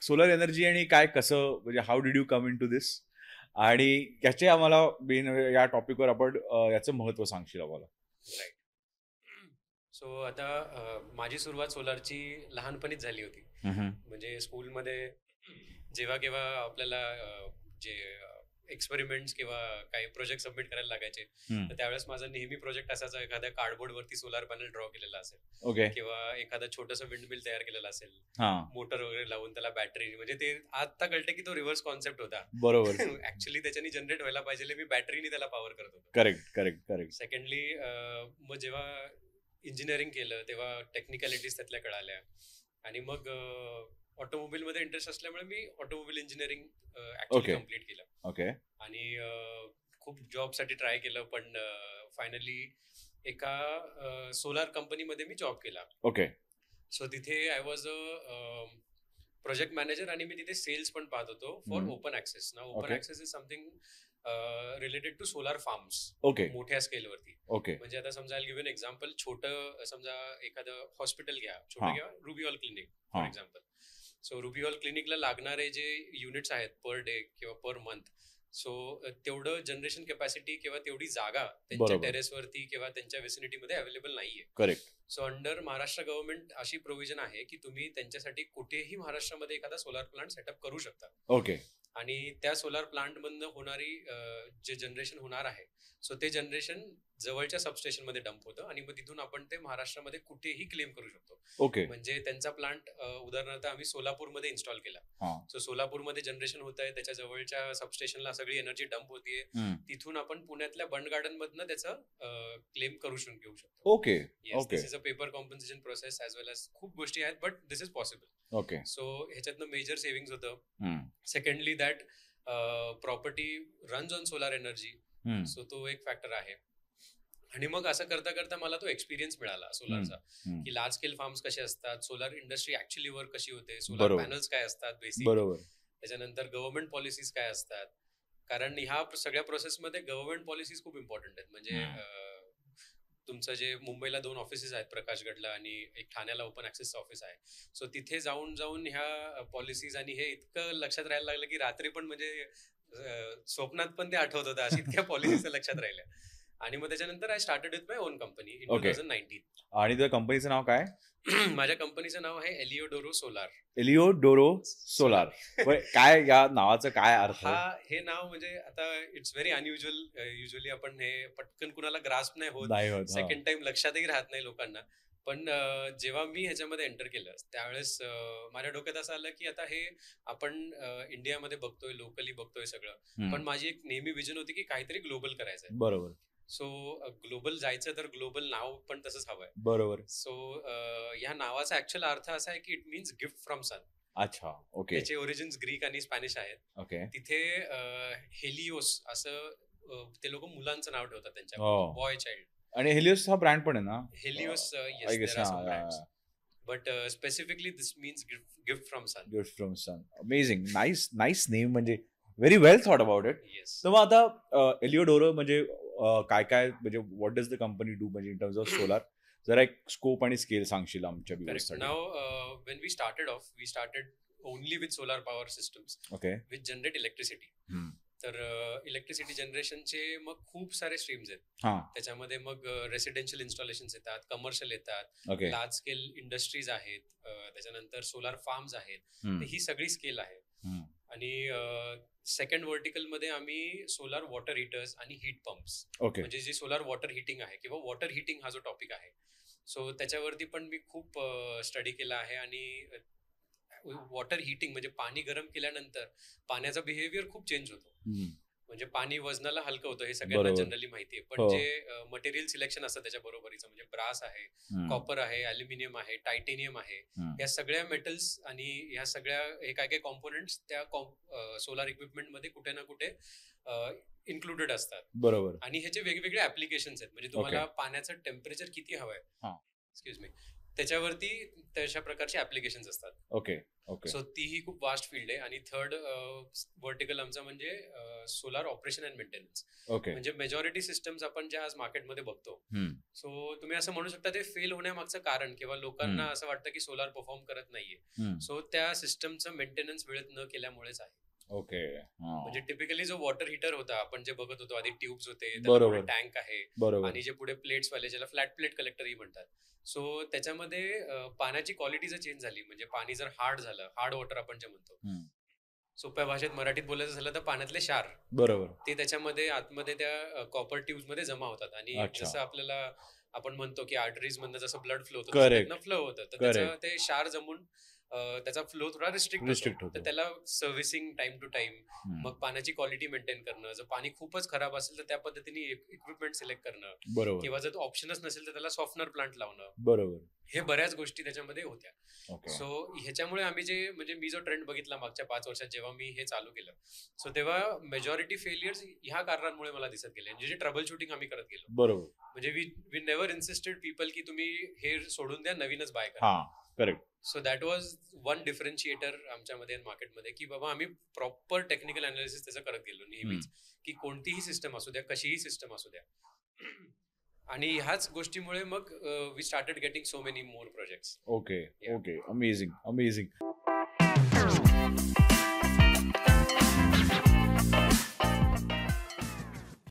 Solar energy आणि काय कसं म्हणजे how did you come into this आणि याचे आम्हाला या टॉपिकवर आपण याचं महत्व सांगशील आम्हाला. राईट. सो आता माझी सुरुवात सोलारची लहानपणीच झाली होती. म्हणजे स्कूलमध्ये जेव्हा केव्हा आपल्याला जे एक्सपेरिमेंट्स किंवा काही प्रोजेक्ट सबमिट करायला लागायचे, तर त्यावेळेस माझा नेहमी प्रोजेक्ट असायचा एखाद्या कार्डबोर्ड वरती सोलार पॅनल ड्रॉ केलेला असेल किंवा एखादा छोटंसं विंडमिल तयार केलेला असेल, मोटर वगैरे लावून त्याला बॅटरी. म्हणजे ते आता कळतं की तो रिव्हर्स कॉन्सेप्ट होता. बरोबर. ऍक्च्युली त्याच्यानी जनरेट व्हायला पाहिजे, मी बॅटरीने त्याला पॉवर करत होतो. Correct correct correct. सेकंडली मग जेव्हा इंजिनिअरिंग केलं तेव्हा टेक्निकॅलिटीज त्यातल्या कळाल्या आणि मग ऑटोमोबाईल मध्ये इंटरेस्ट असल्यामुळे मी ऑटोमोबाईल इंजिनिअरिंग ऍक्च्युअली कम्प्लीट केलं. ओके. आणि खूप जॉब साठी ट्राय केलं, पण फायनली एका सोलार कंपनीमध्ये मी जॉब केला. ओके. सो तिथे I was a project manager आणि मी तिथे सेल्स पण पाहत होतो फॉर ओपन ऍक्सेस. ना open access is something related to solar farms. Okay. मोठ्या स्केलवरती. ओके. म्हणजे आता समजा गिव्ह एन एक्झाम्पल, छोटं समजा एखादं हॉस्पिटल घ्या, छोटं घ्या Ruby Hall clinic for example. So Ruby Hall क्लिनिकला लागणारे जे युनिट्स आहेत पर डे किंवा पर मंथ, सो तेवढं जनरेशन कॅपॅसिटी किंवा तेवढी जागा त्यांच्या टेरेसवरती किंवा त्यांच्या विसिनिटीमध्ये अवेलेबल नाहीये. Correct. So under Maharashtra government अशी प्रोव्हिजन आहे की तुम्ही त्यांच्यासाठी कुठेही महाराष्ट्रामध्ये एखादा सोलार प्लांट सेटअप करू शकता. ओके. आणि त्या सोलार प्लांट मधनं होणारी जे जनरेशन होणार आहे, सो ते जनरेशन जवळच्या सबस्टेशन मध्ये डंप होतं आणि मग तिथून आपण ते महाराष्ट्रामध्ये कुठेही क्लेम करू शकतो. ओके. म्हणजे त्यांचा प्लांट उदाहरणार्थ आम्ही सोलापूरमध्ये इन्स्टॉल केला. सो सोलापूरमध्ये जनरेशन होत आहे, त्याच्या जवळच्या सबस्टेशनला सगळी एनर्जी डंप होतीये, तिथून आपण पुण्यातल्या बंड गार्डन मधनं त्याचं क्लेम करू घेऊ शकतो. Okay. This is a paper compensation process as well as खूप गोष्टी आहेत, but this is possible. Okay. So ह्याच्यातनं मेजर सेव्हिंग्स होतं. Secondly that property runs on solar energy, so तो एक फॅक्टर आहे. आणि मग असं करता करता मला तो एक्सपिरियन्स मिळाला सोलारचा, की लार्ज स्केल फार्म्स कसे असतात, सोलार इंडस्ट्री ऍक्च्युअली वर्क कशी होते, सोलार पॅनल्स काय असतात बेसिक, त्याच्यानंतर गव्हर्नमेंट पॉलिसीज काय असतात. कारण ह्या सगळ्या प्रोसेसमध्ये गव्हर्नमेंट पॉलिसीज खूप इम्पॉर्टंट आहेत. म्हणजे तुमचं जे मुंबईला 2 ऑफिसेस आहेत, प्रकाशगडला आणि एक ठाण्याला ओपन ऍक्सेसचं ऑफिस आहे. सो तिथे जाऊन जाऊन ह्या पॉलिसीज आणि हे इतकं लक्षात राहायला लागलं की रात्री पण म्हणजे स्वप्नात पण ते आठवत होतं, अशी इतक्या पॉलिसीज लक्षात राहिल्या. आणि मग त्याच्यानंतर I started with my on company in 2019. आणि त्या कंपनीचं नाव काय? माझ्या कंपनीचं नाव आहे एलिओडोरो सोलार. एलिओडोरो सोलार. काय या नावाचं काय अर्थ? हे नाव म्हणजे आता इट्स व्हेरी अनयुज्युअल. युजली आपण हे पटकन कुणाला ग्रास्प नाही होत, सेकंड टाइम लक्षातही राहत नाही लोकांना. पण जेव्हा मी ह्याच्यामध्ये एंटर केलं त्यावेळेस माझ्या डोक्यात असं आलं की आता हे आपण इंडियामध्ये बघतोय, लोकली बघतोय सगळं, पण माझी एक नेहमी विजन होती की काहीतरी ग्लोबल करायचंय. बरोबर. सो ग्लोबल जायचं तर ग्लोबल नाव पण तसंच हवंय. बरोबर. सो या नावाचा ऍक्च्युअल अर्थ असा आहे की it means gift from sun. अच्छा. ओके. त्याचे ओरिजिन्स ग्रीक आणि स्पॅनिश आहेत. ओके. तिथे हेलिओस असं ते लोक मुलांचं नाव ठेवतात त्यांच्या, बॉय चाइल्ड. आणि हेलिओस हा ब्रँड पण आहे ना? Helios, yes, there are some brands, but specifically this means gift from sun. Gift from sun. Amazing. Nice name, म्हणजे very well thought about it. Yes. तर मग आता एलिओडोरो म्हणजे काय म्हणजे what does the company do, म्हणजे in terms of solar जरा एक स्कोप आणि स्केल सांगशील आमच्या व्ह्यूअर्ससाठी? Now when we started only with solar power systems, okay, with generate electricity. तर इलेक्ट्रिसिटी जनरेशनचे मग खूप सारे स्ट्रीम्स आहेत. त्याच्यामध्ये मग रेसिडेन्शियल इन्स्टॉलेशन्स येतात, कमर्शियल येतात, लार्ज स्केल इंडस्ट्रीज आहेत, त्याच्यानंतर सोलार फार्म्स आहेत. ही सगळी स्केल आहे. आणि सेकंड व्हर्टिकल मध्ये आम्ही सोलार वॉटर हिटर्स आणि हीट पंप्स, म्हणजे जे सोलार वॉटर हिटिंग आहे किंवा वॉटर हिटिंग हा जो टॉपिक आहे, सो त्याच्यावरती पण मी खूप स्टडी केला आहे. आणि वॉटर हिटिंग म्हणजे पाणी गरम केल्यानंतर पाण्याचा बिहेवियर खूप चेंज होतो. म्हणजे पाणी वजनाला हलकं होतं, हे सगळ्यांना जनरली माहिती आहे. पण जे मटेरियल सिलेक्शन असतं त्याच्या बरोबरीचं, म्हणजे ब्रास आहे, कॉपर आहे, अल्युमिनियम आहे, टायटेनियम आहे, या सगळ्या मेटल्स आणि ह्या सगळ्या हे काय काय कॉम्पोनंट्स त्या सोलार इक्विपमेंट मध्ये कुठे ना कुठे इन्क्लुडेड असतात. बरोबर. आणि ह्याचे वेगवेगळे ऍप्लिकेशन्स आहेत. म्हणजे तुम्हाला पाण्याचं टेम्परेचर किती हवंय, एक्सक्यूज मी, त्याच्यावरती तशा प्रकारचे ऍप्लिकेशन्स असतात. Okay okay. सो तीही खूप वास्ट फील्ड आहे. आणि थर्ड वर्टिकल आमचा म्हणजे solar operation and maintenance. Okay. म्हणजे मेजॉरिटी सिस्टम्स आपण ज्या आज मार्केटमध्ये बघतो, सो तुम्ही असं म्हणू शकता ते फेल होण्यामागचं कारण किंवा लोकांना असं वाटतं की सोलार परफॉर्म करत नाहीये, सो त्या सिस्टमचं मेंटेनन्स वेळेत न केल्यामुळेच आहे. ओके. म्हणजे टिपिकली जो वॉटर हीटर होता आपण जे बघत होतो आधी, ट्यूब्स होते, टँक आहे, आणि जे पुढे प्लेट्स वाले ज्याला फ्लॅट प्लेट कलेक्टरही म्हणतात, सो त्याच्यामध्ये पाण्याची क्वालिटी जर चेंज झाली, म्हणजे पाणी जर हार्ड झालं, हार्ड वॉटर आपण जे म्हणतो, सोप्या भाषेत मराठीत बोलायचं झालं तर पाण्यातले क्षार, बरोबर, ते त्याच्यामध्ये आतमध्ये त्या कॉपर ट्यूब्स मध्ये जमा होतात. आणि जसं आपल्याला आपण म्हणतो की आर्टरीज मधनं जसं ब्लड फ्लो होतं, फ्लो होतं, तर त्याचं ते क्षार जमून त्याचा फ्लो थोडा रिस्ट्रिक्ट होतो. तर त्याला सर्व्हिसिंग टाइम टू टाइम, मग पाण्याची क्वालिटी मेंटेन करणं, जर पाणी खूपच खराब असेल तर त्या पद्धतीने इक्विपमेंट सिलेक्ट करणं, बरोबर, किंवा जर ऑप्शनच नसेल तर त्याला सॉफ्टनर प्लांट लावणं, बरोबर, हे बऱ्याच गोष्टी त्याच्यामध्ये होत्या. सो ह्याच्यामुळे आम्ही म्हणजे मी जो ट्रेंड बघितला मागच्या 5 वर्षात जेव्हा मी हे चालू केलं, सो तेव्हा मेजॉरिटी फेलियर्स ह्या कारणांमुळे मला दिसत गेले. म्हणजे जे ट्रबल शूटिंग आम्ही करत गेलो, बरोबर, म्हणजे वी नेव्हर इन्सिस्टेड पीपल की तुम्ही हे सोडून द्या, नवीनच बाय करा. Correct. So that was one differentiator आमच्यामध्ये मार्केटमध्ये, की बाबा आम्ही प्रॉपर टेक्निकल अनालिसिस त्याचं करत गेलो नेहमीच, की कोणतीही सिस्टम असू द्या, कशीही सिस्टम असू द्या. आणि ह्याच गोष्टीमुळे मग we started getting so many more projects. Okay okay. Amazing amazing.